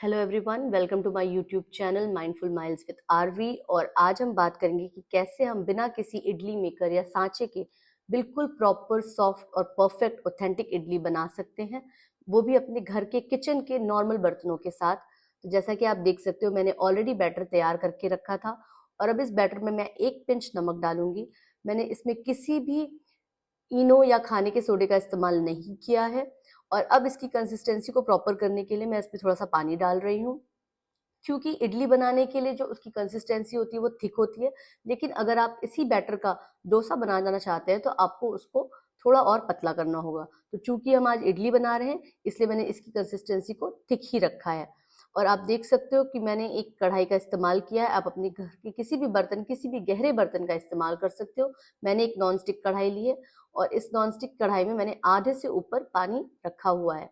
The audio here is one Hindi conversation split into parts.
Hello everyone, welcome to my YouTube channel mindful miles with RV. और आज हम बात करेंगे कि कैसे हम बिना किसी इडली मेकर या सांचे के बिल्कुल प्रॉपर सॉफ्ट और परफेक्ट ऑथेंटिक इडली बना सकते हैं, वो भी अपने घर के किचन के नॉर्मल बर्तनों के साथ। तो जैसा कि आप देख सकते हो, मैंने ऑलरेडी बैटर तैयार करके रखा था और अब इस बैटर में मैं 1 पिंच नमक डालूंगी। मैंने इसमें किसी भी इनो या खाने के सोडे का इस्तेमाल नहीं किया है। और अब इसकी कंसिस्टेंसी को प्रॉपर करने के लिए मैं इसमें थोड़ा सा पानी डाल रही हूँ, क्योंकि इडली बनाने के लिए जो उसकी कंसिस्टेंसी होती है वो थिक होती है। लेकिन अगर आप इसी बैटर का डोसा बनाना चाहते हैं तो आपको उसको थोड़ा और पतला करना होगा। तो चूंकि हम आज इडली बना रहे हैं, इसलिए मैंने इसकी कंसिस्टेंसी को थिक ही रखा है। और आप देख सकते हो कि मैंने एक कढ़ाई का इस्तेमाल किया है। आप अपने घर के किसी भी बर्तन, किसी भी गहरे बर्तन का इस्तेमाल कर सकते हो। मैंने एक नॉन स्टिक कढ़ाई ली है और इस नॉन स्टिक कढ़ाई में मैंने आधे से ऊपर पानी रखा हुआ है।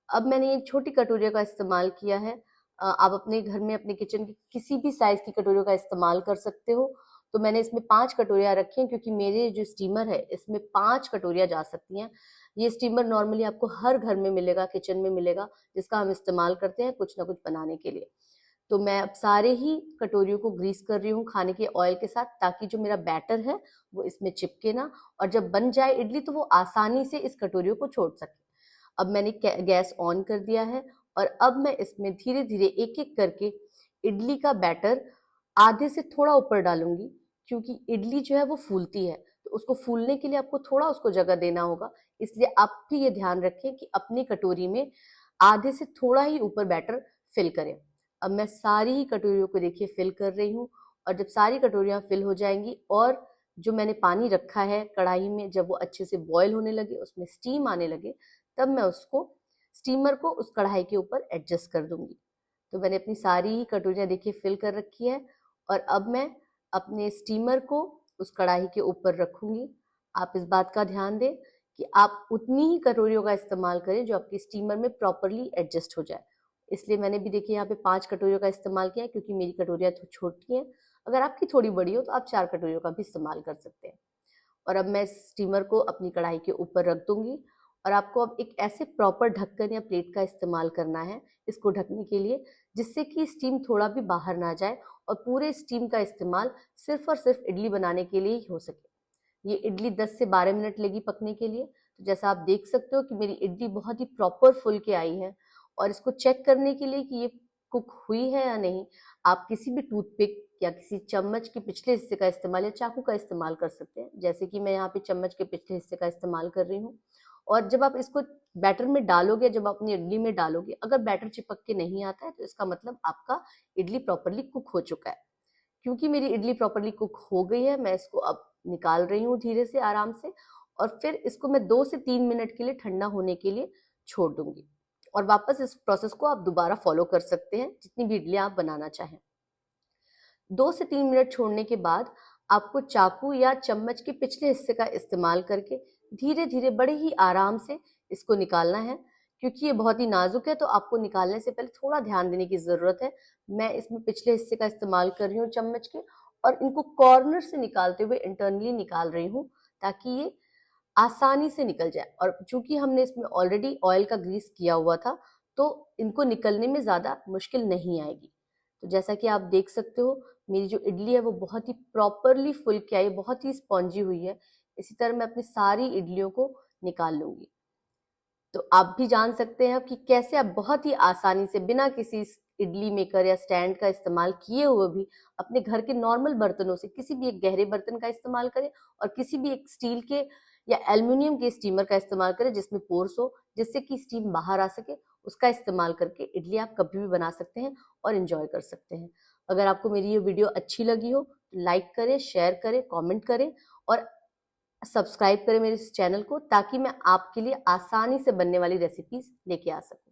अब मैंने ये छोटी कटोरियों का इस्तेमाल किया है। आप अपने घर में अपने किचन की किसी भी साइज की कटोरियों का इस्तेमाल कर सकते हो। तो मैंने इसमें 5 कटोरियां रखी हैं, क्योंकि मेरे जो स्टीमर है इसमें 5 कटोरियां जा सकती हैं। ये स्टीमर नॉर्मली आपको हर घर में मिलेगा, किचन में मिलेगा, जिसका हम इस्तेमाल करते हैं कुछ ना कुछ बनाने के लिए। तो मैं अब सारे ही कटोरियों को ग्रीस कर रही हूँ खाने के ऑयल के साथ, ताकि जो मेरा बैटर है वो इसमें चिपके ना, और जब बन जाए इडली तो वो आसानी से इस कटोरियों को छोड़ सके। अब मैंने गैस ऑन कर दिया है और अब मैं इसमें धीरे धीरे एक एक करके इडली का बैटर आधे से थोड़ा ऊपर डालूंगी, क्योंकि इडली जो है वो फूलती है। तो उसको फूलने के लिए आपको थोड़ा उसको जगह देना होगा। इसलिए आप भी ये ध्यान रखें कि अपनी कटोरी में आधे से थोड़ा ही ऊपर बैटर फिल करें। अब मैं सारी ही कटोरियों को देखिए फिल कर रही हूँ। और जब सारी कटोरियां फिल हो जाएंगी और जो मैंने पानी रखा है कढ़ाई में, जब वो अच्छे से बॉयल होने लगे, उसमें स्टीम आने लगे, तब मैं उसको स्टीमर को उस कढ़ाई के ऊपर एडजस्ट कर दूंगी। तो मैंने अपनी सारी ही कटोरियां देखिए फिल कर रखी है और अब मैं अपने स्टीमर को उस कढ़ाई के ऊपर रखूंगी। आप इस बात का ध्यान दें कि आप उतनी ही कटोरियों का इस्तेमाल करें जो आपकी स्टीमर में प्रॉपरली एडजस्ट हो जाए। इसलिए मैंने भी देखिए यहाँ पे 5 कटोरियों का इस्तेमाल किया है, क्योंकि मेरी कटोरियां तो छोटी हैं। अगर आपकी थोड़ी बड़ी हो तो आप 4 कटोरियों का भी इस्तेमाल कर सकते हैं। और अब मैं स्टीमर को अपनी कढ़ाई के ऊपर रख दूंगी। और आपको अब एक ऐसे प्रॉपर ढक्कन या प्लेट का इस्तेमाल करना है इसको ढकने के लिए, जिससे कि स्टीम थोड़ा भी बाहर ना जाए और पूरे स्टीम का इस्तेमाल सिर्फ और सिर्फ इडली बनाने के लिए ही हो सके। ये इडली 10 से 12 मिनट लगी पकने के लिए। तो जैसा आप देख सकते हो कि मेरी इडली बहुत ही प्रॉपर फुल के आई है। और इसको चेक करने के लिए कि ये कुक हुई है या नहीं, आप किसी भी टूथपिक या किसी चम्मच के पिछले हिस्से का इस्तेमाल या चाकू का इस्तेमाल कर सकते हैं, जैसे कि मैं यहाँ पे चम्मच के पिछले हिस्से का इस्तेमाल कर रही हूँ। और जब आप इसको बैटर में डालोगे, जब आप अपनी इडली में डालोगे, अगर बैटर चिपक के नहीं आता है तो इसका मतलब आपका इडली प्रॉपरली कुक हो चुका है। क्योंकि मेरी इडली प्रॉपरली कुक हो गई है, मैं इसको अब निकाल रही हूँ धीरे से, आराम से। और फिर इसको मैं 2 से 3 मिनट के लिए ठंडा होने के लिए छोड़ दूंगी। और वापस इस प्रोसेस को आप दोबारा फॉलो कर सकते हैं जितनी भी इडलियां आप बनाना चाहें। 2 से 3 मिनट छोड़ने के बाद आपको चाकू या चम्मच के पिछले हिस्से का इस्तेमाल करके धीरे धीरे बड़े ही आराम से इसको निकालना है। क्योंकि ये बहुत ही नाजुक है तो आपको निकालने से पहले थोड़ा ध्यान देने की जरूरत है। मैं इसमें पिछले हिस्से का इस्तेमाल कर रही हूँ चम्मच के, और इनको कॉर्नर से निकालते हुए इंटरनली निकाल रही हूँ, ताकि ये आसानी से निकल जाए। और चूंकि हमने इसमें ऑलरेडी ऑयल का ग्रीस किया हुआ था, तो इनको निकलने में ज्यादा मुश्किल नहीं आएगी। तो जैसा कि आप देख सकते हो, मेरी जो इडली है वो बहुत ही प्रॉपरली फुल के आई, बहुत ही स्पॉन्जी हुई है। इसी तरह मैं अपनी सारी इडलियों को निकाल लूंगी। तो आप भी जान सकते हैं कि कैसे आप बहुत ही आसानी से बिना किसी इडली मेकर या स्टैंड का इस्तेमाल किए हुए भी अपने घर के नॉर्मल बर्तनों से किसी भी एक गहरे बर्तन का इस्तेमाल करें, और किसी भी एक स्टील के या एल्युमिनियम के स्टीमर का इस्तेमाल करें जिसमें पोर्स हो, जिससे कि स्टीम बाहर आ सके। उसका इस्तेमाल करके इडली आप कभी भी बना सकते हैं और इंजॉय कर सकते हैं। अगर आपको मेरी ये वीडियो अच्छी लगी हो तो लाइक करें, शेयर करें, कमेंट करें और सब्सक्राइब करें मेरे इस चैनल को, ताकि मैं आपके लिए आसानी से बनने वाली रेसिपीज लेके आ सकूं।